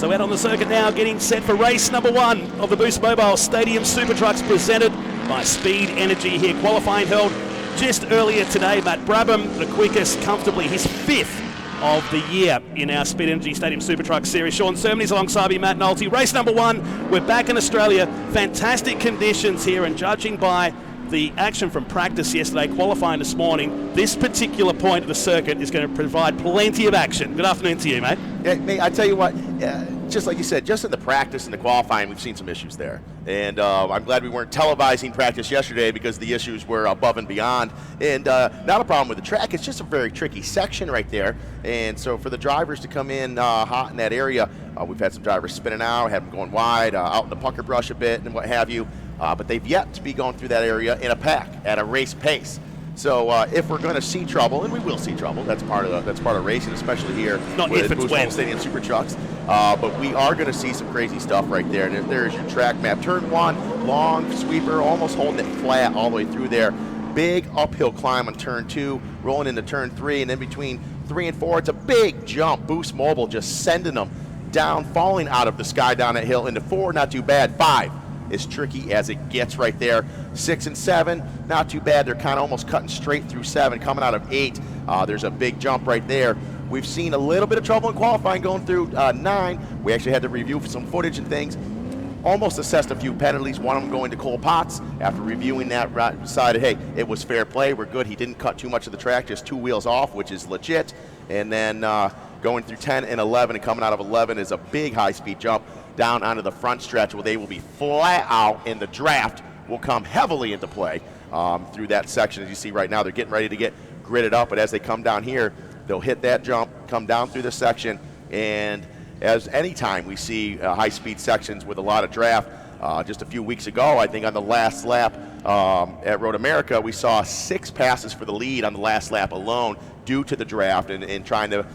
So out on the circuit now, getting set for race number 1 of the Boost Mobile Stadium Supertrucks presented by Speed Energy here. Qualifying held just earlier today. Matt Brabham, the quickest, comfortably his 5th of the year in our Speed Energy Stadium Supertruck Series. Sean Sermony's alongside me, Matt Nolte. Race number 1, we're back in Australia. Fantastic conditions here, and judging by the action from practice yesterday, qualifying this morning, this particular point of the circuit is going to provide plenty of action. Good afternoon to you, mate. Yeah, mate, I tell you what, just like you said, just in the practice and the qualifying, we've seen some issues there. And I'm glad we weren't televising practice yesterday because the issues were above and beyond. And not a problem with the track, it's just a very tricky section right there. And so for the drivers to come in hot in that area, we've had some drivers spinning out, had them going wide, out in the pucker brush a bit and what have you. But they've yet to be going through that area in a pack at a race pace. So if we're going to see trouble, and we will see trouble, that's part of racing, especially here with Boost Mobile Stadium Supertrucks. But we are going to see some crazy stuff right there. And there's your track map. Turn 1, long sweeper, almost holding it flat all the way through there. Big uphill climb on turn 2, rolling into turn 3, and then between 3 and 4, it's a big jump. Boost Mobile just sending them down, falling out of the sky down that hill into 4, not too bad. 5. As tricky as it gets right there. 6 and 7, not too bad. They're kind of almost cutting straight through 7, coming out of 8. There's a big jump right there. We've seen a little bit of trouble in qualifying going through 9. We actually had to review some footage and things. Almost assessed a few penalties, one of them going to Cole Potts. After reviewing that, decided, hey, it was fair play, we're good. He didn't cut too much of the track, just 2 wheels off, which is legit. And then going through 10 and 11 and coming out of 11 is a big high-speed jump down onto the front stretch where they will be flat out, and the draft will come heavily into play through that section. As you see right now, they're getting ready to get gridded up, but as they come down here, they'll hit that jump, come down through the section, and as any time we see high-speed sections with a lot of draft, just a few weeks ago, I think on the last lap at Road America, we saw 6 passes for the lead on the last lap alone due to the draft and trying to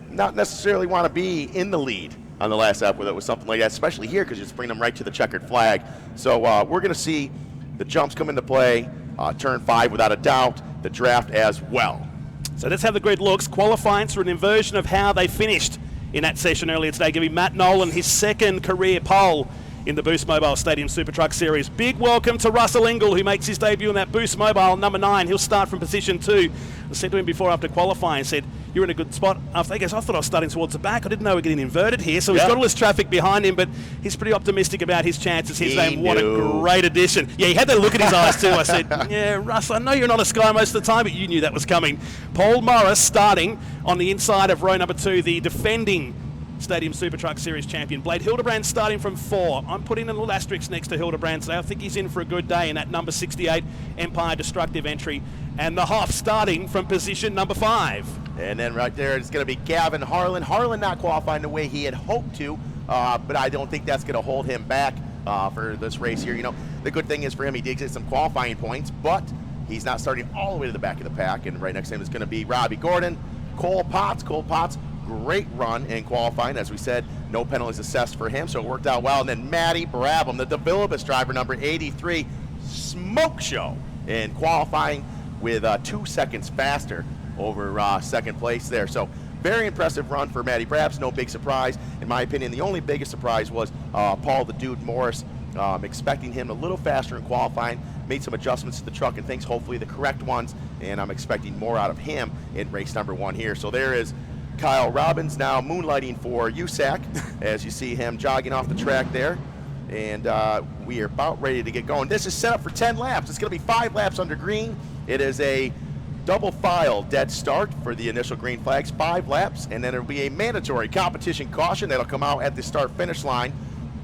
not necessarily want to be in the lead on the last lap, whether it was something like that, especially here because you just bring them right to the checkered flag. So we're going to see the jumps come into play, turn 5 without a doubt, the draft as well. So that's how the grid looks. Qualifying through an inversion of how they finished in that session earlier today, giving Matt Nolan his 2nd career pole in the Boost Mobile Stadium Supertruck Series. Big welcome to Russell Ingall, who makes his debut in that Boost Mobile number 9. He'll start from position 2. I said to him before after qualifying, said, you're in a good spot. After, I guess I thought I was starting towards the back. I didn't know we're getting inverted here. So he's got all this traffic behind him, but he's pretty optimistic about his chances. His name, what a great addition. Yeah, he had that look in his eyes too. I said, yeah, Russ, I know you're not a Sky most of the time, but you knew that was coming. Paul Morris starting on the inside of row number 2, the defending Stadium Supertruck Series champion. Blade Hildebrand starting from 4. I'm putting a little asterisk next to Hildebrand today. I think he's in for a good day in that number 68 Empire Destructive entry. And the Hoff starting from position number 5. And then right there, it's going to be Gavin Harlan. Harlan not qualifying the way he had hoped to, but I don't think that's going to hold him back for this race here. You know, the good thing is for him, he did get some qualifying points, but he's not starting all the way to the back of the pack. And right next to him is going to be Robbie Gordon, Cole Potts. Cole Potts, great run in qualifying. As we said, no penalties assessed for him, so it worked out well. And then Matty Brabham, the DeVillibus driver, number 83, smoke show in qualifying with 2 seconds faster over 2nd place there. So very impressive run for Matty Brabham. No big surprise. In my opinion, the only biggest surprise was Paul the Dude Morris. Expecting him a little faster in qualifying. Made some adjustments to the truck and things, hopefully the correct ones, and I'm expecting more out of him in race number 1 here. So there is Kyle Robbins now moonlighting for USAC as you see him jogging off the track there. And we are about ready to get going. This is set up for 10 laps. It's going to be 5 laps under green. It is a double file dead start for the initial green flags, 5 laps, and then it'll be a mandatory competition caution that'll come out at the start finish line.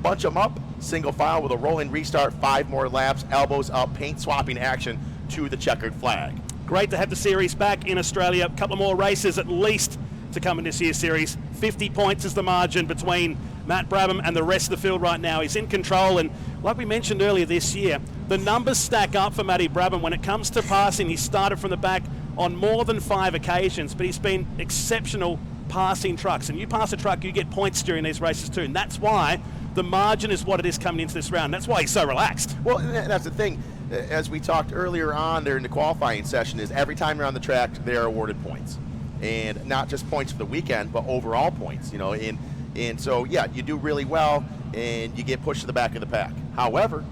Bunch them up, single file with a rolling restart, 5 more laps, elbows up, paint swapping action to the checkered flag. Great to have the series back in Australia. A couple more races at least to come in this year's series. 50 points is the margin between Matt Brabham and the rest of the field right now. He's in control, and like we mentioned earlier this year, the numbers stack up for Matty Brabham. When it comes to passing, he started from the back on more than 5 occasions, but he's been exceptional passing trucks. And you pass a truck, you get points during these races too, and that's why the margin is what it is coming into this round. That's why he's so relaxed. Well, that's the thing. As we talked earlier on during the qualifying session, is every time you're on the track, they're awarded points. And not just points for the weekend, but overall points. You know, and And so, yeah, you do really well, and you get pushed to the back of the pack. However,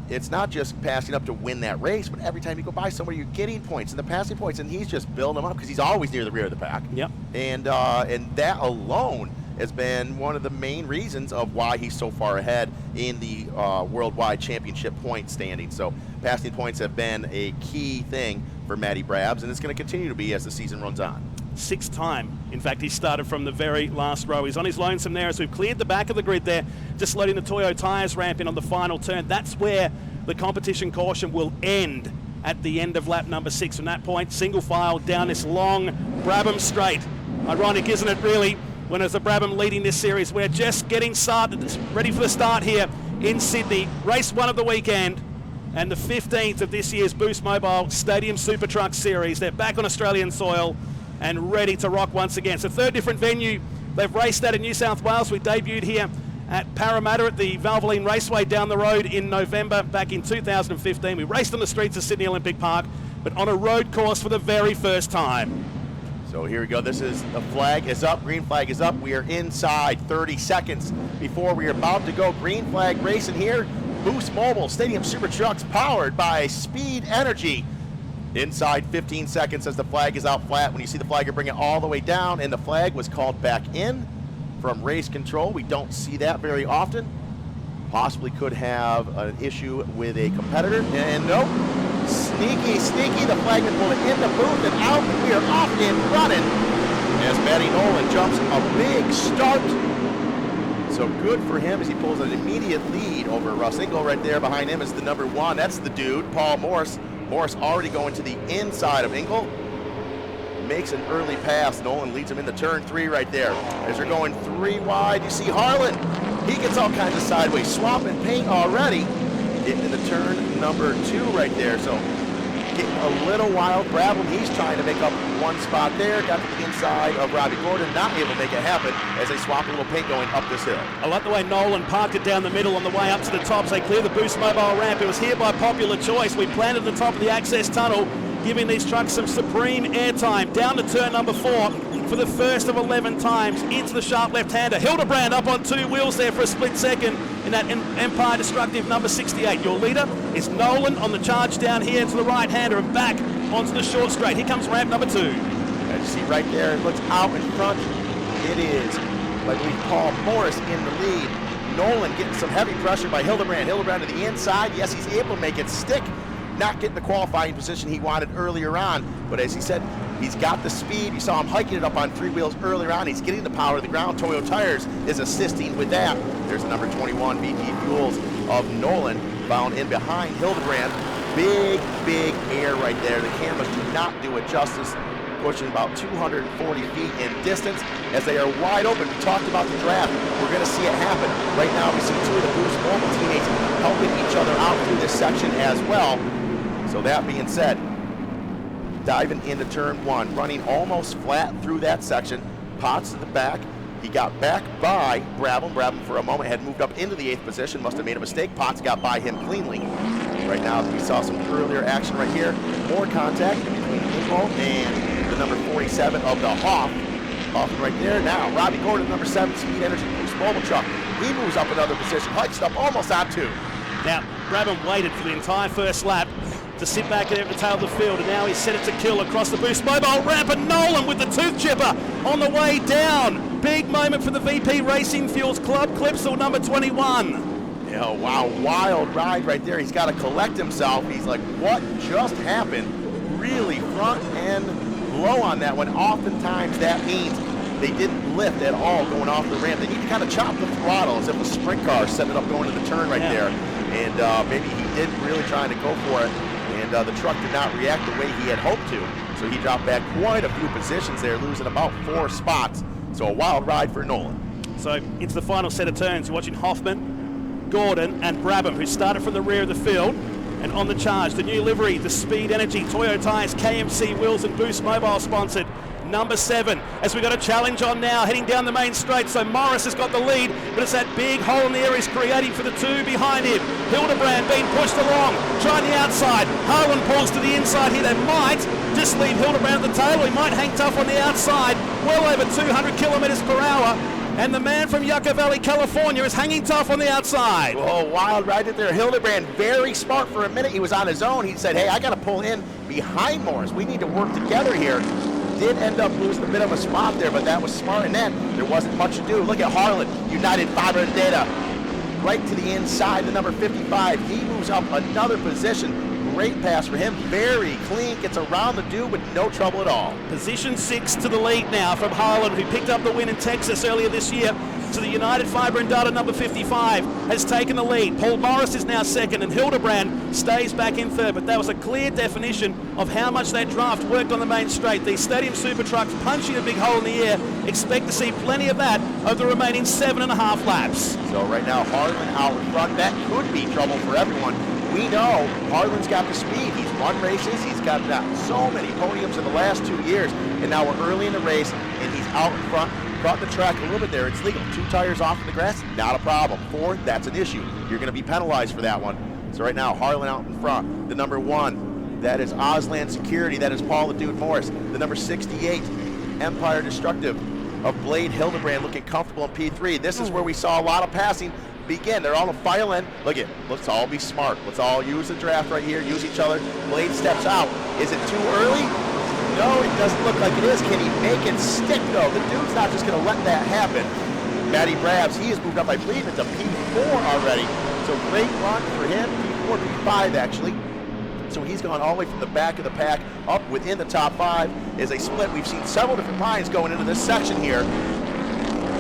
it's not just passing up to win that race, but every time you go by somewhere, you're getting points and the passing points, and he's just building them up because he's always near the rear of the pack. Yep. And that alone has been one of the main reasons of why he's so far ahead in the worldwide championship point standing. So passing points have been a key thing for Matty Brabs, and it's going to continue to be as the season runs on. 6th time. In fact, he started from the very last row. He's on his lonesome there as we've cleared the back of the grid there, just letting the Toyo tyres ramp in on the final turn. That's where the competition caution will end at the end of lap number 6. From that point, single file down this long Brabham straight. Ironic, isn't it, really, when there's a Brabham leading this series? We're just getting started, ready for the start here in Sydney. Race 1 of the weekend, and the 15th of this year's Boost Mobile Stadium Supertrucks Series. They're back on Australian soil and ready to rock once again. It's a third different venue they've raced at in New South Wales. We debuted here at Parramatta at the Valvoline Raceway down the road in November back in 2015. We raced on the streets of Sydney Olympic Park, but on a road course for the very first time. So here we go. This is the flag is up. Green flag is up. We are inside 30 seconds before we are about to go. Green flag racing here. Boost Mobile Stadium Supertrucks powered by Speed Energy. Inside 15 seconds as the flag is out flat. When you see the flag, you bring it all the way down, and the flag was called back in from race control. We don't see that very often. Possibly could have an issue with a competitor, and nope. Sneaky, the flag is pulled in the booth and out, and we are off and running as Matty Nolan jumps a big start. So good for him as he pulls an immediate lead over Russ Engel. Right there behind him is the number 1. That's the dude, Paul Morris. Morris already going to the inside of Engel. Makes an early pass. Nolan leads him into turn 3 right there. As they're going 3 wide, you see Harlan. He gets all kinds of sideways. Swapping paint already. Getting into turn number 2 right there. So getting a little wild. Brabham, he's trying to make up 1 spot there. Got to the inside of Robbie Gordon. Not able to make it happen as they swap a little paint going up this hill. I like the way Nolan parked it down the middle on the way up to the top. So they clear the Boost Mobile ramp. It was here by popular choice. We planted the top of the access tunnel, giving these trucks some supreme airtime. Down to turn number 4 for the first of 11 times into the sharp left-hander. Hildebrand up on 2 wheels there for a split second in that Empire Destructive number 68. Your leader is Nolan on the charge down here to the right-hander and back onto the short straight. Here comes ramp number 2. As you see right there, it looks out in front. It is, I believe, Paul Morris in the lead. Nolan getting some heavy pressure by Hildebrand. Hildebrand to the inside. Yes, he's able to make it stick. Not getting the qualifying position he wanted earlier on, but as he said, he's got the speed. You saw him hiking it up on 3 wheels earlier on. He's getting the power of the ground. Toyo Tires is assisting with that. There's the number 21 VP Fuels of Nolan found in behind Hildebrand. Big air right there. The cameras do not do it justice. Pushing about 240 feet in distance as they are wide open. We talked about the draft. We're going to see it happen. Right now we see 2 of the Boost Mobile teammates helping each other out through this section as well. So that being said, diving into turn 1, running almost flat through that section. Potts to the back. He got back by Brabham. Brabham for a moment had moved up into the 8th position, must have made a mistake. Potts got by him cleanly. Right now we saw some earlier action right here. More contact between Engel and the number 47 of the Hoff. Hoff right there. Now Robbie Gordon, number 7, Speed Energy Boost Mobile Truck. He moves up another position, hikes up almost on 2. Now, Brabham waited for the entire first lap to sit back there at the tail of the field, and now he's set it to kill across the Boost Mobile ramp, and Nolan with the tooth chipper on the way down. Big moment for the VP Racing Fuels Club, Clipsal number 21. Yeah, wow, wild ride right there. He's got to collect himself. He's like, what just happened? Really front end low on that one. Oftentimes that means they didn't lift at all going off the ramp. They need to kind of chop the throttle as if a sprint car set it up going to the turn right there. And maybe he didn't really trying to go for it. And the truck did not react the way he had hoped to. So he dropped back quite a few positions there, losing about 4 spots. So a wild ride for Nolan. So into the final set of turns, you're watching Hoffman, Gordon, and Brabham, who started from the rear of the field. And on the charge, the new livery, the Speed Energy, Toyo Tires, KMC Wheels, and Boost Mobile sponsored. Number 7, as we got a challenge on now, heading down the main straight. So Morris has got the lead, but it's that big hole in the air he's creating for the 2 behind him. Hildebrand being pushed along, trying the outside. Harlan pulls to the inside here. They might just leave Hildebrand at the tail. He might hang tough on the outside. Well over 200 kilometres per hour. And the man from Yucca Valley, California is hanging tough on the outside. Oh, wild ride it there. Hildebrand, very smart for a minute. He was on his own. He said, hey, I got to pull in behind Morris. We need to work together here. Did end up losing a bit of a spot there, but that was smart. And then there wasn't much to do. Look at Harlan, United Fiber Data, right to the inside, the number 55. He moves up another position. Great pass for him, very clean, gets around the dude with no trouble at all. Position 6 to the lead now from Harlan, who picked up the win in Texas earlier this year. To the United Fiber and Data number 55 has taken the lead. Paul Morris is now second, and Hildebrand stays back in third. But that was a clear definition of how much that draft worked on the main straight. These Stadium Supertrucks punching a big hole in the air. Expect to see plenty of that over the remaining 7.5 laps. So right now, Harlan out in front. That could be trouble for everyone. We know Harlan's got the speed. He's won races. He's got so many podiums in the last 2 years. And now we're early in the race, and he's out in front. Brought the track a little bit there. It's legal. 2 tires off in the grass, not a problem. 4, that's an issue. You're going to be penalized for that one. So right now, Harlan out in front. The number 1, that is Auslan Security. That is Paul the Dude Morris. The number 68, Empire Destructive of Blade Hildebrand, looking comfortable in P3. This is where we saw a lot of passing begin. They're on the file end. Look at, let's all be smart. Let's all use the draft right here, use each other. Blade steps out. Is it too early? No, it doesn't look like it is. Can he make it stick, though? The dude's not just going to let that happen. Matty Brabs, he has moved up, I believe, into P4 already. So great run for him. P4, P5, actually. So he's gone all the way from the back of the pack up within the top 5. Is a split. We've seen several different lines going into this section here.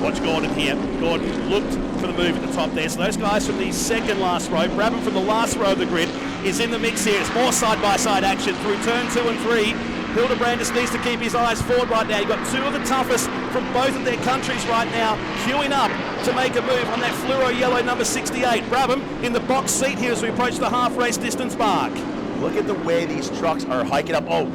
Watch Gordon here. Gordon looked for the move at the top there. So those guys from the second last row, Brabham from the last row of the grid, is in the mix here. It's more side-by-side action through turn 2 and 3. Hildebrand just needs to keep his eyes forward right now. You've got 2 of the toughest from both of their countries right now queuing up to make a move on that fluoro yellow number 68. Brabham in the box seat here as we approach the half-race distance mark. Look at the way these trucks are hiking up. Oh,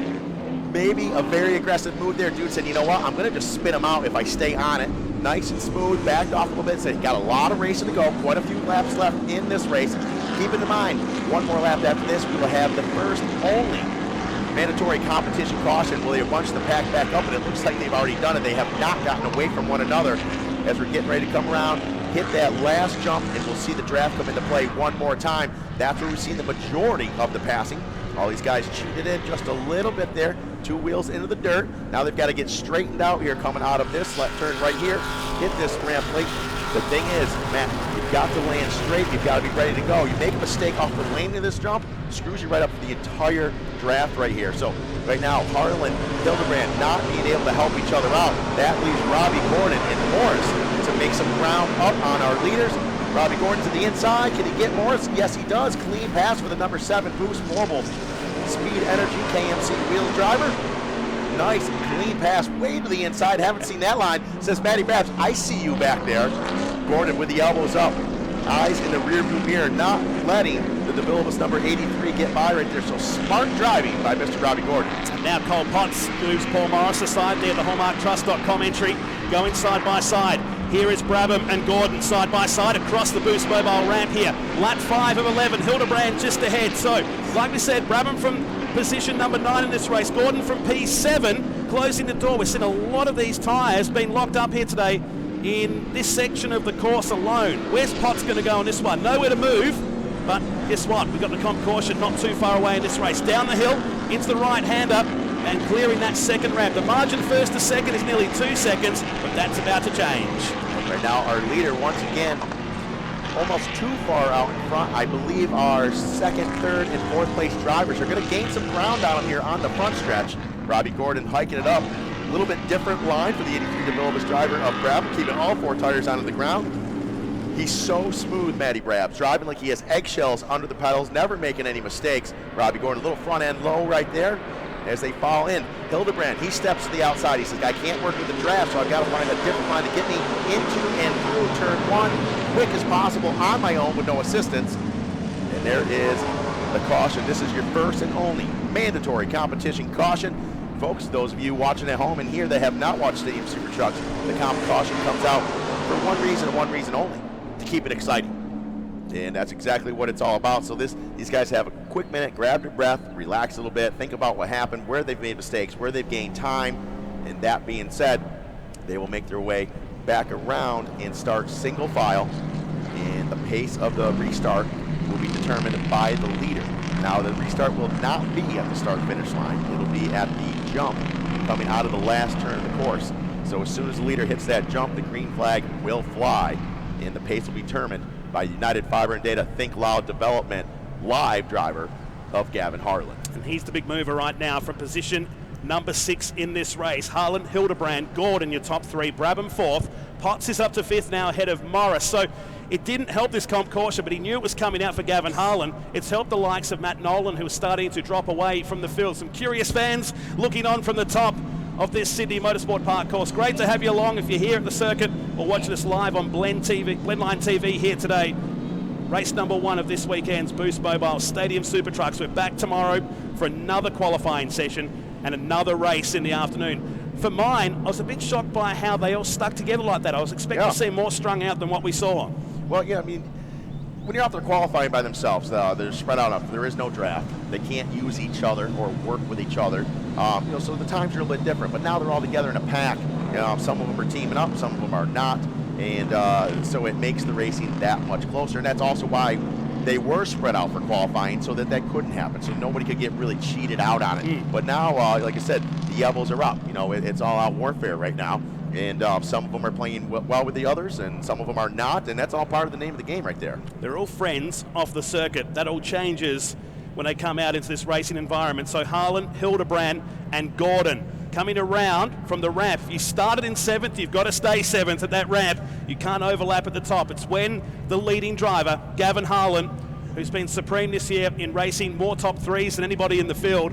maybe a very aggressive move there. Dude said, you know what, I'm going to just spin them out if I stay on it. Nice and smooth, backed off a little bit. Said, got a lot of racing to go, quite a few laps left in this race. Keep in mind, one more lap after this, we will have the first only mandatory competition caution. Well, they bunch the pack back up, and it looks like they've already done it. They have not gotten away from one another as we're getting ready to come around, hit that last jump, and we'll see the draft come into play one more time. That's where we've seen the majority of the passing. All these guys cheated in just a little bit there. 2 wheels into the dirt. Now they've got to get straightened out here coming out of this left turn right here. Hit this ramp plate. The thing is, Matt, you've got to land straight. You've got to be ready to go. You make a mistake off the lane of this jump, screws you right up for the entire draft right here. So right now, Harlan, Hildebrand not being able to help each other out. That leaves Robbie Gordon and Morris to make some ground up on our leaders. Robbie Gordon to the inside. Can he get Morris? Yes, he does. Clean pass for the number 7 Boost Mobile Speed Energy KMC wheel driver. Nice clean pass way to the inside. Haven't seen that line. Says Matty Brabs, I see you back there. Gordon with the elbows up. Eyes in the rearview mirror, not letting the DeVilbiss number 83 get by right there. So smart driving by Mr. Robbie Gordon. And now Cole Potts moves Paul Morris aside there, the HallmarkTrust.com entry, going side by side. Here is Brabham and Gordon side by side across the Boost Mobile ramp here. Lap 5 of 11, Hildebrand just ahead. So, like we said, Brabham from position number 9 in this race, Gordon from P7 closing the door. We're seeing a lot of these tyres being locked up here today in this section of the course alone. Where's Potts going to go on this one? Nowhere to move, but guess what? We've got the comp caution not too far away in this race. Down the hill, into the right-hander, and clearing that second ramp. The margin first to second is nearly 2 seconds, but that's about to change. Right now, our leader, once again, almost too far out in front. I believe our second, third, and fourth place drivers are going to gain some ground down here on the front stretch. Robbie Gordon hiking it up. A little bit different line for the 83 DeVilbiss driver of Brabham, keeping all 4 tires onto the ground. He's so smooth, Matty Brabs, driving like he has eggshells under the pedals, never making any mistakes. Robbie Gordon, a little front end low right there as they fall in. Hildebrand, he steps to the outside. He says, I can't work with the draft, so I've got to find a different line to get me into and through turn 1 quick as possible on my own with no assistance. And there is the caution. This is your first and only mandatory competition caution. Folks, those of you watching at home and here that have not watched Stadium Supertrucks, the comp caution comes out for one reason and one reason only, to keep it exciting. And that's exactly what it's all about. So these guys have a quick minute, grab their breath, relax a little bit, think about what happened, where they've made mistakes, where they've gained time, and that being said, they will make their way back around and start single file, and the pace of the restart will be determined by the leader. Now the restart will not be at the start-finish line. It'll be at the jump coming out of the last turn of the course. So as soon as the leader hits that jump, the green flag will fly, and the pace will be determined by United Fiber and Data Think Loud Development live driver of Gavin Harlan. And he's the big mover right now from position number 6 in this race. Harlan, Hildebrand, Gordon, your top 3. Brabham 4th. Potts is up to 5th now ahead of Morris. So it didn't help this comp caution, but he knew it was coming out for Gavin Harlan. It's helped the likes of Matt Nolan, who is starting to drop away from the field. Some curious fans looking on from the top of this Sydney Motorsport Park course. Great to have you along if you're here at the circuit or watching us live on Blendline TV here today. Race number 1 of this weekend's Boost Mobile Stadium Supertrucks. We're back tomorrow for another qualifying session and another race in the afternoon. For mine, I was a bit shocked by how they all stuck together like that. I was expecting to see more strung out than what we saw. Well, yeah, I mean, when you're out there qualifying by themselves, they're spread out enough. There is no draft. They can't use each other or work with each other. So the times are a little bit different. But now they're all together in a pack. Some of them are teaming up, some of them are not. And so it makes the racing that much closer. And that's also why they were spread out for qualifying, so that couldn't happen. So nobody could get really cheated out on it. But now, like I said, the levels are up. It's all out warfare right now. And some of them are playing well with the others, and some of them are not, and that's all part of the name of the game right there. They're all friends off the circuit. That all changes when they come out into this racing environment. So Harlan, Hildebrand, and Gordon coming around from the ramp. If you started in 7th, you've got to stay 7th at that ramp. You can't overlap at the top. It's when the leading driver, Gavin Harlan, who's been supreme this year in racing more top 3s than anybody in the field,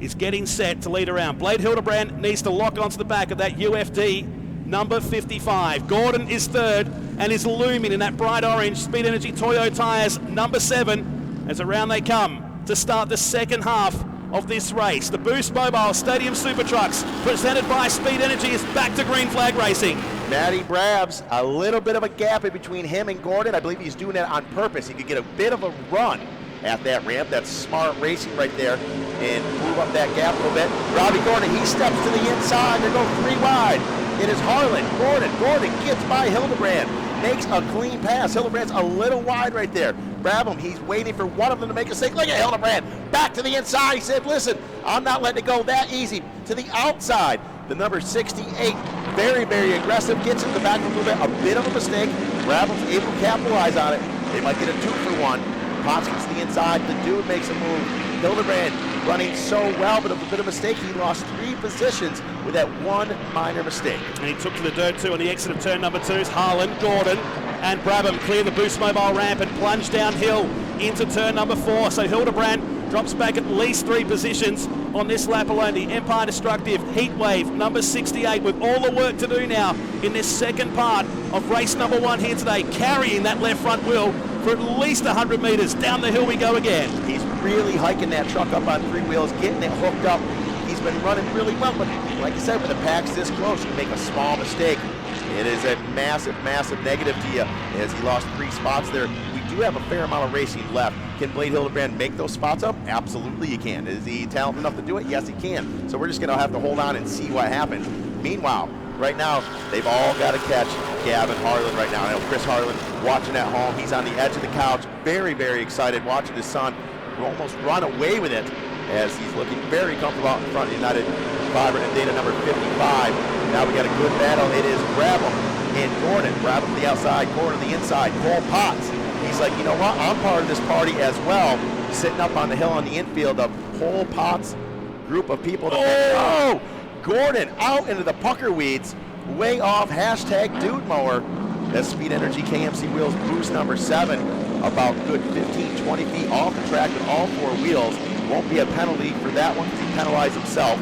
is getting set to lead around. Blade Hildebrand needs to lock onto the back of that UFD number 55. Gordon is 3rd and is looming in that bright orange Speed Energy Toyo tyres number 7 as around they come to start the second half of this race. The Boost Mobile Stadium Supertrucks presented by Speed Energy is back to green flag racing. Matty Brabs, a little bit of a gap in between him and Gordon. I believe he's doing that on purpose. He could get a bit of a run at that ramp. That's smart racing right there, and move up that gap a little bit. Robbie Gordon, he steps to the inside. They go 3 wide. It is Harlan, Gordon gets by Hildebrand, makes a clean pass. Hildebrand's a little wide right there. Brabham, he's waiting for one of them to make a mistake. Look at Hildebrand, back to the inside. He said, listen, I'm not letting it go that easy. To the outside, the number 68, very, very aggressive, gets in the back a little bit, a bit of a mistake. Brabham's able to capitalize on it. They might get a 2 for 1. Potts gets to the inside, the dude makes a move. Hildebrand running so well, but with a bit of mistake, he lost 3 positions with that one minor mistake. And he took to the dirt too on the exit of turn number 2. Harlan, Gordon, and Brabham clear the Boost Mobile ramp and plunge downhill into turn number 4. So Hildebrand drops back at least 3 positions on this lap alone. The Empire Destructive Heatwave number 68 with all the work to do now in this second part of race number 1 here today, carrying that left front wheel for at least 100 metres. Down the hill we go again. He's really hiking that truck up on 3 wheels, getting it hooked up. He's been running really well, but like I said, when the pack's this close, you make a small mistake, it is a massive, massive negative to you, as he lost 3 spots there. We do have a fair amount of racing left. Can Blade Hildebrand make those spots up? Absolutely he can. Is he talented enough to do it? Yes, he can. So we're just going to have to hold on and see what happens. Meanwhile, right now, they've all got to catch Gavin Harlan right now. I know Chris Harlan watching at home. He's on the edge of the couch, very, very excited, watching his son almost run away with it, as he's looking very comfortable out in front of United Fiber and Data number 55. Now we got a good battle. It is Brabham and Gordon. Brabham to the outside, Gordon to the inside. Cole Potts, he's like, you know what? I'm part of this party as well. Sitting up on the hill on the infield of Cole Potts' group of people. Oh! Gordon out into the pucker weeds, way off, hashtag dude mower. That's Speed Energy KMC Wheels Boost number 7, about good 15, 20 feet off the track with all 4 wheels. Won't be a penalty for that one because he penalized himself.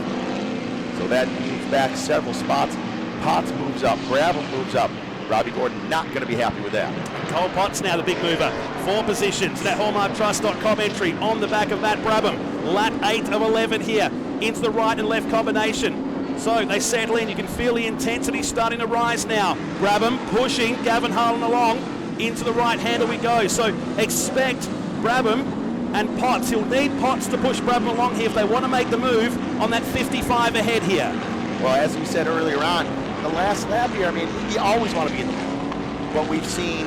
So that moves back several spots. Potts moves up, Brabham moves up. Robbie Gordon not going to be happy with that. Cole Potts now the big mover. 4 positions. That HallmarkTrust.com entry on the back of Matt Brabham. Lap 8 of 11 here into the right and left combination. So they settle in. You can feel the intensity starting to rise now. Brabham pushing Gavin Harlan along. Into the right hander we go. So expect Brabham and Potts. He'll need Potts to push Brabham along here if they want to make the move on that 55 ahead here. Well, as we said earlier on, the last lap here, I mean, you always want to be in the lead. But we've seen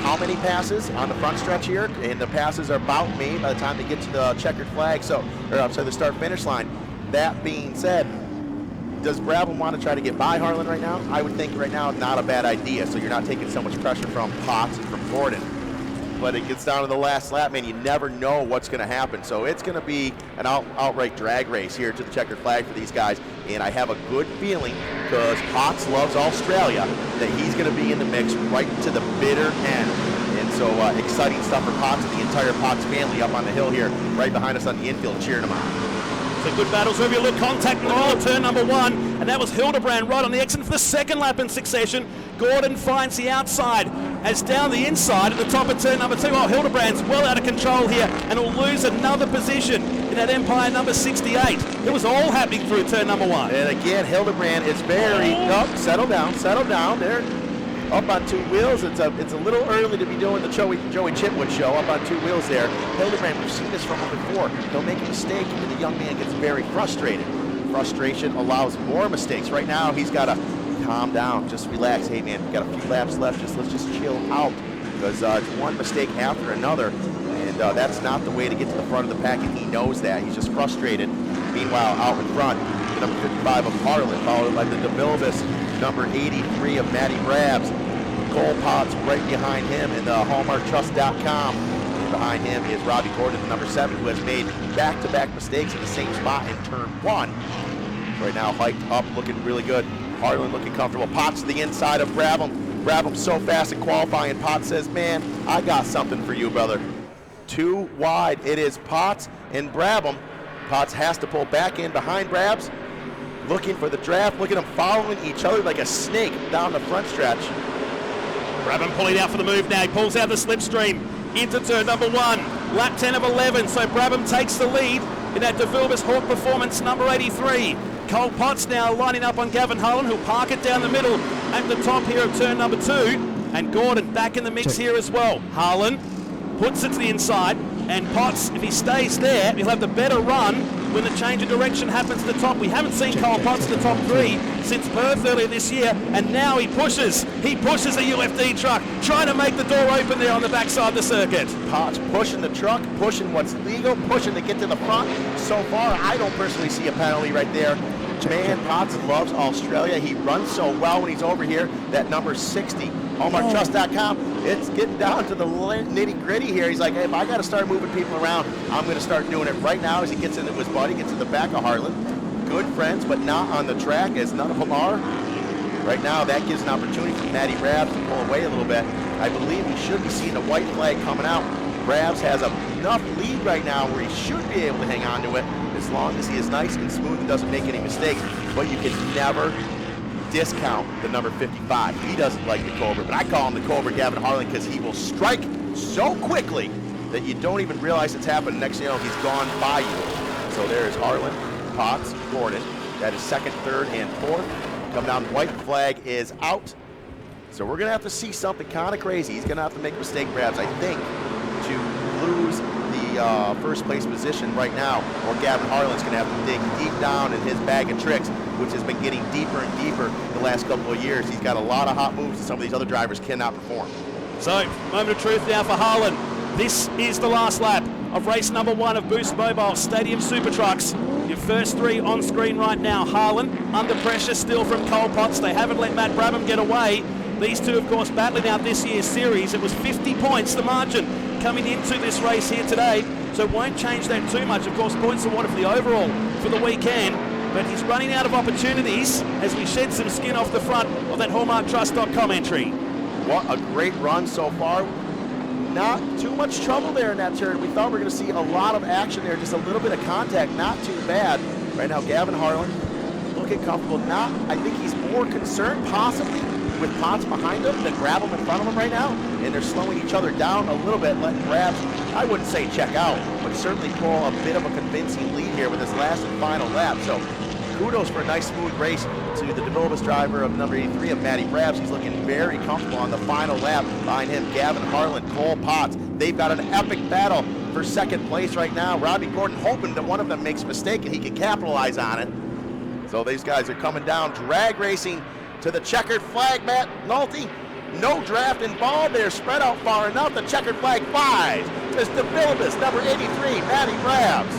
how many passes on the front stretch here, and the passes are about made by the time they get to the checkered flag, the start-finish line. That being said, does Brabham want to try to get by Harlan right now? I would think right now, not a bad idea, so you're not taking so much pressure from Potts and from Gordon. But it gets down to the last lap, man, you never know what's going to happen. So it's going to be an outright drag race here to the checkered flag for these guys. And I have a good feeling, because Potts loves Australia, that he's going to be in the mix right to the bitter end. And so exciting stuff for Potts and the entire Potts family up on the hill here, right behind us on the infield, cheering them on. So good battles. Wherever you look, contact in the middle of turn number 1, and that was Hildebrand right on the exit for the second lap in succession. Gordon finds the outside as down the inside at the top of turn number 2. Oh, Hildebrand's well out of control here and will lose another position in that Empire number 68. It was all happening through turn number 1. And again, Hildebrand is very, settle down there. Up on 2 wheels. It's a little early to be doing the Joey Chitwood show up on 2 wheels there. Hildebrand, we've seen this from him before. He'll make a mistake and the young man gets very frustrated. Frustration allows more mistakes. Right now, he's got to calm down, just relax. Hey man, we've got a few laps left, let's just chill out, because it's one mistake after another, and that's not the way to get to the front of the pack, and he knows that. He's just frustrated. Meanwhile, out in front, the number 55 of Harlan, followed by the DeVilbiss, number 83 of Matty Brabs. Cole Potts right behind him in the HallmarkTrust.com. And behind him is Robbie Gordon, the number 7, who has made back-to-back mistakes in the same spot in turn 1. Right now, hiked up, looking really good. Harlan looking comfortable. Potts to the inside of Brabham. Brabham so fast in qualifying. Potts says, man, I got something for you, brother. 2 wide. It is Potts and Brabham. Potts has to pull back in behind Brabs, looking for the draft. Look at them following each other like a snake down the front stretch. Brabham pulling out for the move now. He pulls out the slipstream into turn number 1. Lap 10 of 11. So Brabham takes the lead in that DeVilbiss Hawk Performance number 83. Cole Potts now lining up on Gavin Harlan, who'll park it down the middle at the top here of turn number 2. And Gordon back in the mix here as well. Harlan puts it to the inside, and Potts, if he stays there, he'll have the better run when the change of direction happens to the top. We haven't seen Cole Potts in the top 3 since Perth earlier this year, and now he pushes a UFD truck, trying to make the door open there on the backside of the circuit. Potts pushing the truck, pushing what's legal, pushing to get to the front. So far, I don't personally see a penalty right there. Man, Potts loves Australia. He runs so well when he's over here. That number 60, HallmarkTrust.com. It's getting down to the nitty-gritty here. He's like, hey, if I got to start moving people around, I'm going to start doing it right now as he gets into his buddy, gets in the back of Harlan. Good friends, but not on the track, as none of them are. Right now, that gives an opportunity for Matty Brabs to pull away a little bit. I believe we should be seeing a white flag coming out. Brabs has enough lead right now where he should be able to hang on to it, as long as he is nice and smooth and doesn't make any mistakes. But you can never discount the number 55. He doesn't like the Cobra, but I call him the Cobra, Gavin Harlan, because he will strike so quickly that you don't even realize it's happened. Next thing you know, he's gone by you. So there's Harlan, Potts, Gordon. That is 2nd, 3rd, and 4th. Come down, white flag is out. So we're going to have to see something kind of crazy. He's going to have to make a mistake, perhaps, I think, to lose the first place position right now, or Gavin Harlan's going to have to dig deep down in his bag of tricks, which has been getting deeper and deeper the last couple of years. He's got a lot of hot moves that some of these other drivers cannot perform. So, moment of truth now for Harlan. This is the last lap of race number 1 of Boost Mobile Stadium Supertrucks. Your first 3 on screen right now. Harlan under pressure still from Cole Potts. They haven't let Matt Brabham get away. These two, of course, battling out this year's series. It was 50 points, the margin, coming into this race here today. So it won't change that too much. Of course, points awarded for the overall for the weekend. But he's running out of opportunities as we shed some skin off the front of that HallmarkTrust.com entry. What a great run so far. Not too much trouble there in that turn. We thought we were going to see a lot of action there, just a little bit of contact, not too bad. Right now, Gavin Harlan looking comfortable. I think he's more concerned possibly with Potts behind him than Brabham in front of him right now. And they're slowing each other down a little bit, letting Brabs, I wouldn't say check out, but certainly pull a bit of a convincing lead here with this last and final lap. So kudos for a nice smooth race to the DeVilbiss driver of number 83 of Matty Brabs. He's looking very comfortable on the final lap. Behind him, Gavin Harlan, Cole Potts. They've got an epic battle for 2nd place right now. Robbie Gordon hoping that one of them makes a mistake and he can capitalize on it. So these guys are coming down, drag racing to the checkered flag, Matt Nolte. No draft involved. They're spread out far enough. The checkered flag flies to Stabilibus, number 83, Matty Brabs.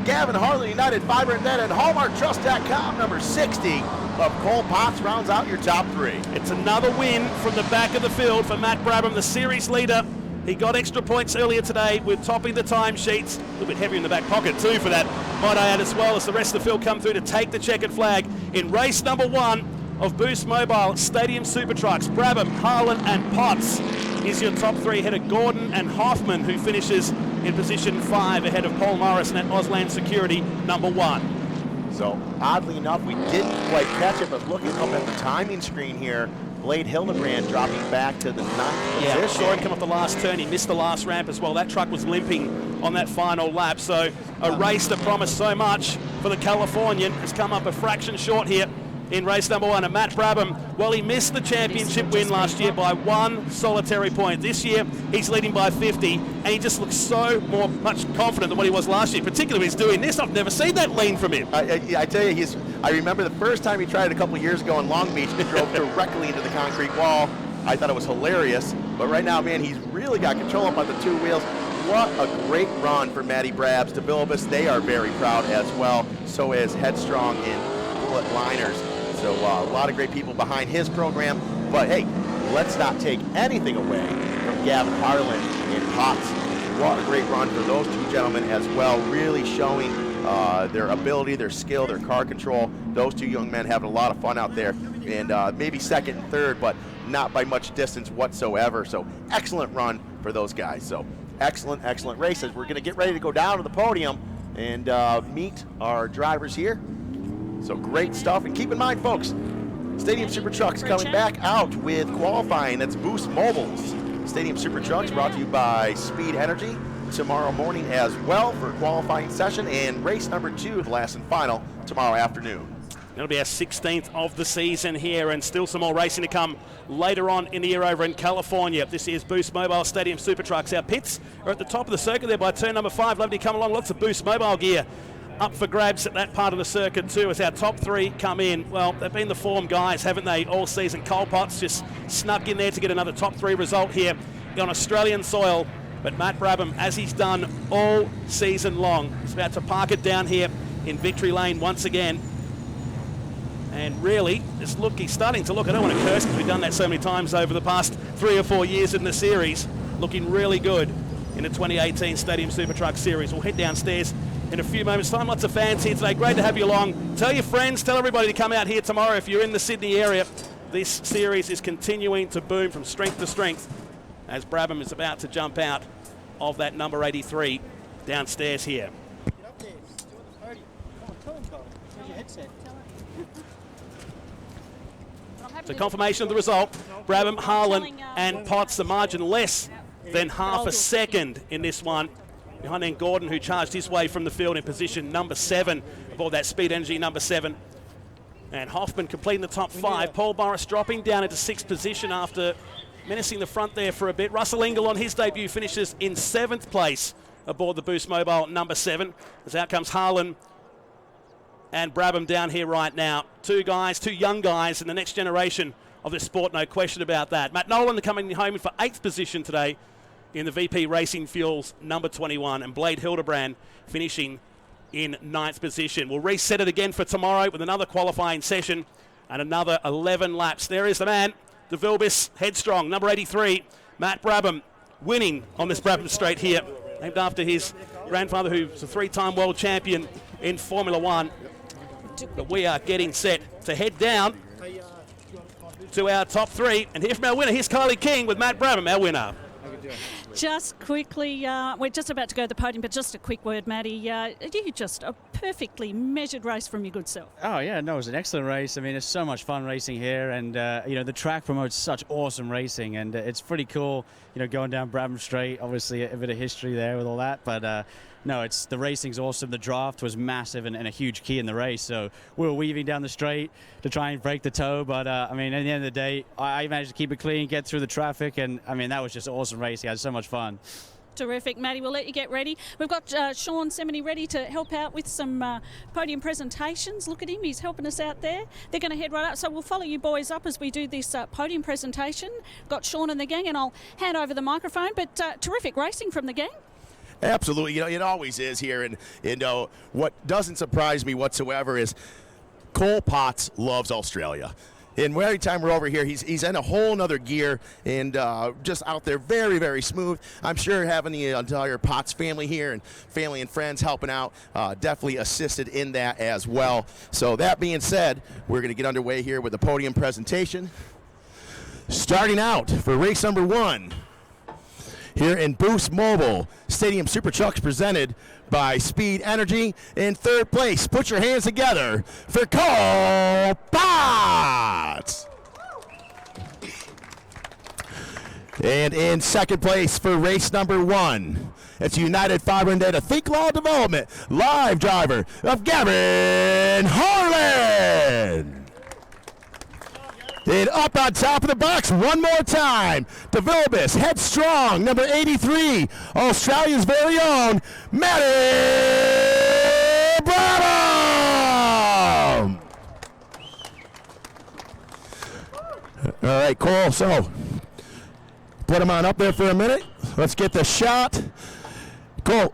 Gavin Harlan, United Fiber and Net, and HallmarkTrust.com, number 60 of Cole Potts rounds out your top 3. It's another win from the back of the field for Matt Brabham, the series leader. He got extra points earlier today with topping the timesheets. A little bit heavier in the back pocket too for that, might I add, as well, as the rest of the field come through to take the checkered flag in race number 1 of Boost Mobile Stadium Supertrucks. Brabham, Harlan and Potts is your top 3 ahead of Gordon and Hoffman, who finishes in position 5 ahead of Paul Morrison at Auslan Security, number 1. So oddly enough, we didn't quite catch it, but looking up at the timing screen here, Blade Hildebrand dropping back to the 9th Yeah, position. saw him come off the last turn. He missed the last ramp as well. That truck was limping on that final lap. So a race that promised so much for the Californian has come up a fraction short here in race number 1. And Matt Brabham, well, he missed the championship win last year by 1 solitary point. This year, he's leading by 50, and he just looks so much confident than what he was last year, particularly when he's doing this. I've never seen that lean from him. I tell you, I remember the first time he tried it a couple years ago in Long Beach, he drove directly into the concrete wall. I thought it was hilarious, but right now, man, he's really got control up on the 2 wheels. What a great run for Matty Brabs. Stabilibus, they are very proud as well. So is Headstrong and Bullet Liners. So a lot of great people behind his program. But hey, let's not take anything away from Gavin Harlan and Potts. What a great run for those 2 gentlemen as well, really showing their ability, their skill, their car control. Those 2 young men having a lot of fun out there, and maybe second and third, but not by much distance whatsoever. So excellent run for those guys. So excellent races. We're going to get ready to go down to the podium and meet our drivers here. So great stuff. And keep in mind, folks, Stadium Supertrucks coming back out with qualifying. That's Boost Mobile's Stadium Supertrucks, brought to you by Speed Energy, tomorrow morning as well for qualifying session, and race number 2, the last and final, tomorrow afternoon. It'll be our 16th of the season here, and still some more racing to come later on in the year over in California. This is Boost Mobile Stadium Supertrucks. Our pits are at the top of the circuit there by turn number 5. Lovely to come along. Lots of Boost Mobile gear up for grabs at that part of the circuit too, as our top 3 come in. Well, they've been the form guys, haven't they, all season. Cole Potts just snuck in there to get another top 3 result here on Australian soil. But Matt Brabham, as he's done all season long, is about to park it down here in victory lane once again. And really, he's starting to look, I don't want to curse because we've done that so many times over the past 3 or 4 years in the series, looking really good in the 2018 Stadium Supertruck Series. We'll head downstairs in a few moments' time. Lots of fans here today. Great to have you along. Tell your friends, tell everybody to come out here tomorrow if you're in the Sydney area. This series is continuing to boom from strength to strength as Brabham is about to jump out of that number 83 downstairs here. Get up there. Still at the podium. Come on, tell him, Cole. Where's your headset? So confirmation of the result. Brabham, Harlan and Potts, the margin less than half a second in this one. Behind then Gordon, who charged his way from the field in position number 7 aboard that Speed Energy number 7. And Hoffman completing the top 5. Paul Morris dropping down into 6th position after menacing the front there for a bit. Russell Ingall on his debut finishes in 7th place aboard the Boost Mobile number 7. As out comes Harlan and Brabham down here right now. 2 young guys in the next generation of this sport, no question about that. Matt Nolan coming home for 8th position today in the VP Racing Fuels number 21, and Blade Hildebrand finishing in 9th position. We'll reset it again for tomorrow with another qualifying session and another 11 laps. There is the man, the Vilbis Headstrong, number 83, Matt Brabham, winning on this Brabham Straight here, named after his grandfather, who's a 3-time world champion in Formula One. But we are getting set to head down to our top 3 and hear from our winner. Here's Kylie King with Matt Brabham, our winner. Just quickly, we're just about to go to the podium, but just a quick word, Matty. You just a perfectly measured race from your good self. Oh, yeah, no, it was an excellent race. I mean, it's so much fun racing here, and, the track promotes such awesome racing, and it's pretty cool, going down Brabham Straight. Obviously, a bit of history there with all that, but no, the racing's awesome. The draft was massive and a huge key in the race, so we were weaving down the straight to try and break the toe, but, at the end of the day, I managed to keep it clean, get through the traffic, and, that was just awesome racing. I had so much fun. Terrific, Maddie. We'll let you get ready. We've got Sean Semeny ready to help out with some podium presentations. Look at him, he's helping us out there. They're going to head right up, so we'll follow you boys up as we do this podium presentation. Got Sean and the gang, and I'll hand over the microphone. But terrific racing from the gang. Absolutely. It always is here. And what doesn't surprise me whatsoever is Cole Potts loves Australia. And every time we're over here, he's in a whole nother gear and just out there very, very smooth. I'm sure having the entire Potts family here and family and friends helping out definitely assisted in that as well. So that being said, we're going to get underway here with the podium presentation. Starting out for race number 1 here in Boost Mobile Stadium Supertrucks presented by Speed Energy. In third place, put your hands together for Cole Potts. And in second place for race number 1, it's United Fiber and Data Think Law Development live driver of Gavin Harlan. And up on top of the box one more time, DeVilbiss, headstrong, number 83, Australia's very own, Matty Brabham. All right, Cole, so put him on up there for a minute. Let's get the shot. Cole,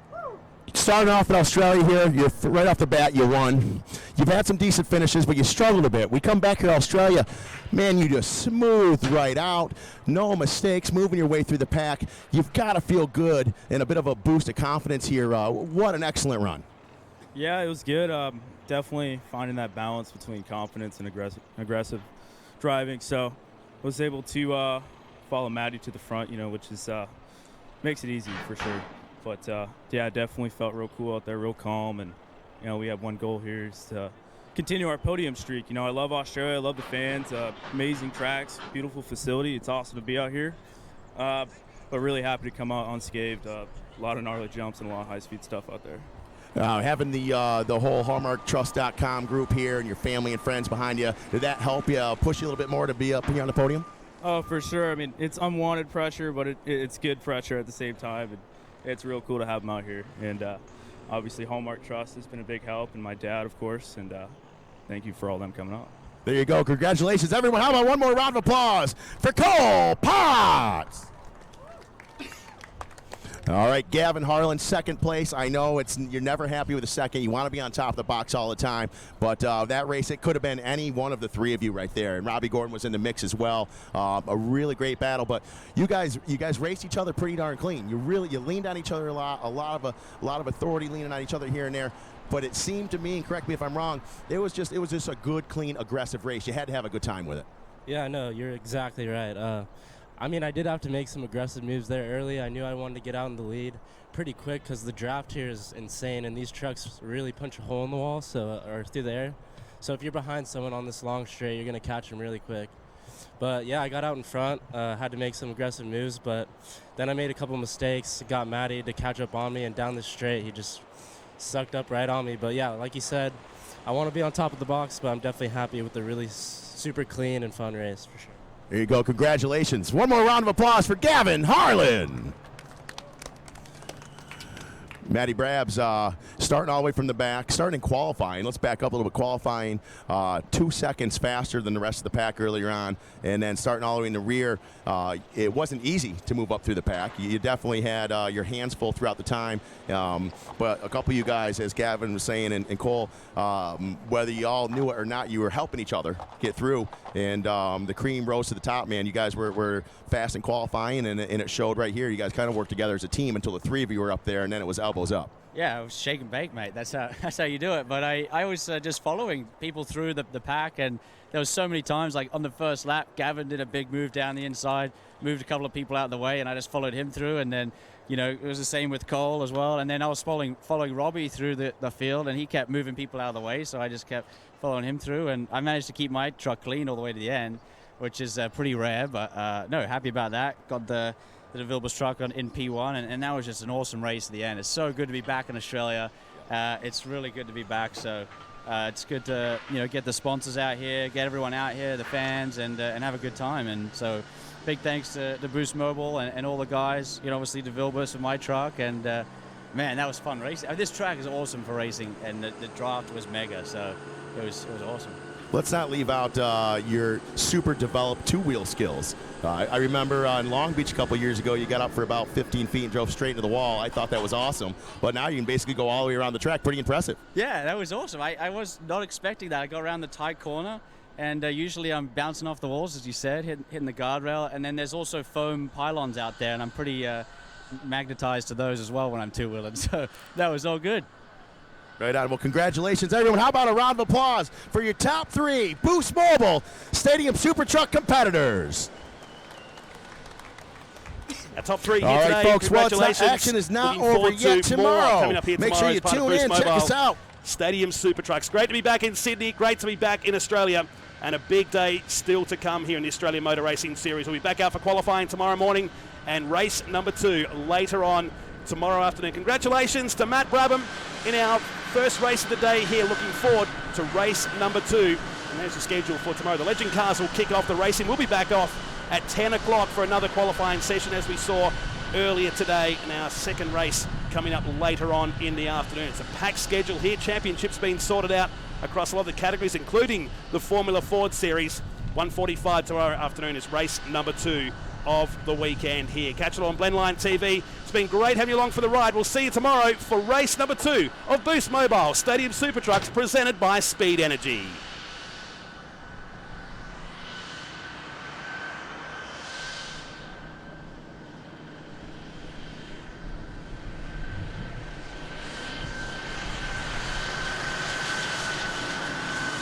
starting off in Australia here, right off the bat, you won. You've had some decent finishes, but you struggled a bit. We come back here to Australia, man, you just smoothed right out. No mistakes, moving your way through the pack. You've got to feel good and a bit of a boost of confidence here. What an excellent run. Yeah, it was good. Definitely finding that balance between confidence and aggressive driving. So I was able to follow Maddie to the front, which is makes it easy for sure. But, yeah, definitely felt real cool out there, real calm. And, we have one goal here is to continue our podium streak. I love Australia. I love the fans. Amazing tracks, beautiful facility. It's awesome to be out here. But really happy to come out unscathed. A lot of gnarly jumps and a lot of high-speed stuff out there. Having the whole HallmarkTrust.com group here and your family and friends behind you, did that help you push you a little bit more to be up here on the podium? Oh, for sure. I mean, it's unwanted pressure, but it's good pressure at the same time. And it's real cool to have them out here. And obviously, Hallmark Trust has been a big help, and my dad, of course. And thank you for all them coming out. There you go. Congratulations, everyone. How about one more round of applause for Cole Potts? All right, Gavin Harlan, second place. I know you're never happy with a second. You want to be on top of the box all the time. But that race, it could have been any one of the three of you right there. And Robbie Gordon was in the mix as well. A really great battle. But you guys raced each other pretty darn clean. You leaned on each other a lot. A lot of authority leaning on each other here and there. But it seemed to me, and correct me if I'm wrong, it was just a good, clean, aggressive race. You had to have a good time with it. Yeah, no, you're exactly right. I did have to make some aggressive moves there early. I knew I wanted to get out in the lead pretty quick because the draft here is insane, and these trucks really punch a hole in the wall, or through the air. So if you're behind someone on this long straight, you're going to catch them really quick. But, yeah, I got out in front, had to make some aggressive moves, but then I made a couple mistakes, got Matty to catch up on me, and down the straight, he just sucked up right on me. But, yeah, like you said, I want to be on top of the box, but I'm definitely happy with the really super clean and fun race for sure. There you go. Congratulations. One more round of applause for Gavin Harlan. Matty Brabs starting all the way from the back, starting in qualifying. Let's back up a little bit. Qualifying 2 seconds faster than the rest of the pack earlier on, and then starting all the way in the rear. It wasn't easy to move up through the pack. You definitely had your hands full throughout the time. But a couple of you guys, as Gavin was saying, and Cole, whether you all knew it or not, you were helping each other get through. And the cream rose to the top, man. You guys were fast in qualifying, and it showed right here. You guys kind of worked together as a team until the three of you were up there, and then it was elbows up. Yeah, I was shake and bake, mate. That's how you do it. But I was just following people through the pack, and there was so many times, like on the first lap, Gavin did a big move down the inside, moved a couple of people out of the way, and I just followed him through. And then, it was the same with Cole as well. And then I was following Robbie through the field, and he kept moving people out of the way, so I just kept following him through. And I managed to keep my truck clean all the way to the end, which is pretty rare. But no, happy about that. Got the DeVilbiss truck in P1, and that was just an awesome race at the end. It's so good to be back in Australia. It's really good to be back. So it's good to get the sponsors out here, get everyone out here, the fans, and have a good time. And so big thanks to Boost Mobile and all the guys. Obviously to Vilbus for my truck, and man, that was fun racing. This track is awesome for racing, and the draft was mega, so it was awesome. Let's not leave out your super developed two-wheel skills. I remember in Long Beach a couple years ago, you got up for about 15 feet and drove straight into the wall. I thought that was awesome. But now you can basically go all the way around the track. Pretty impressive. Yeah, that was awesome. I was not expecting that. I got around the tight corner, and usually I'm bouncing off the walls, as you said, hitting the guardrail. And then there's also foam pylons out there, and I'm pretty magnetized to those as well when I'm two-wheeling. So that was all good. Right on. Well, congratulations, everyone. How about a round of applause for your top 3 Boost Mobile Stadium Super Truck competitors? Our top 3 here All today. right, folks. Well, Congratulations. action is not Looking over forward yet to more tomorrow. coming up here Make tomorrow sure as you part of tune Boost in. Check Mobile us out. Stadium Supertrucks. Great to be back in Sydney. Great to be back in Australia. And a big day still to come here in the Australian Motor Racing Series. We'll be back out for qualifying tomorrow morning and race number 2 later on tomorrow afternoon. Congratulations to Matt Brabham in our first race of the day here. Looking forward to race number 2. And there's the schedule for tomorrow. The Legend Cars will kick off the racing. We'll be back off at 10 o'clock for another qualifying session, as we saw earlier today, in our second race coming up later on in the afternoon. It's a packed schedule here. Championships being sorted out across a lot of the categories, including the Formula Ford Series. 1:45 tomorrow afternoon is race number 2 of the weekend here. Catch it on Blendline TV. It's been great having you along for the ride. We'll see you tomorrow for race number 2 of Boost Mobile Stadium Supertrucks, presented by Speed Energy.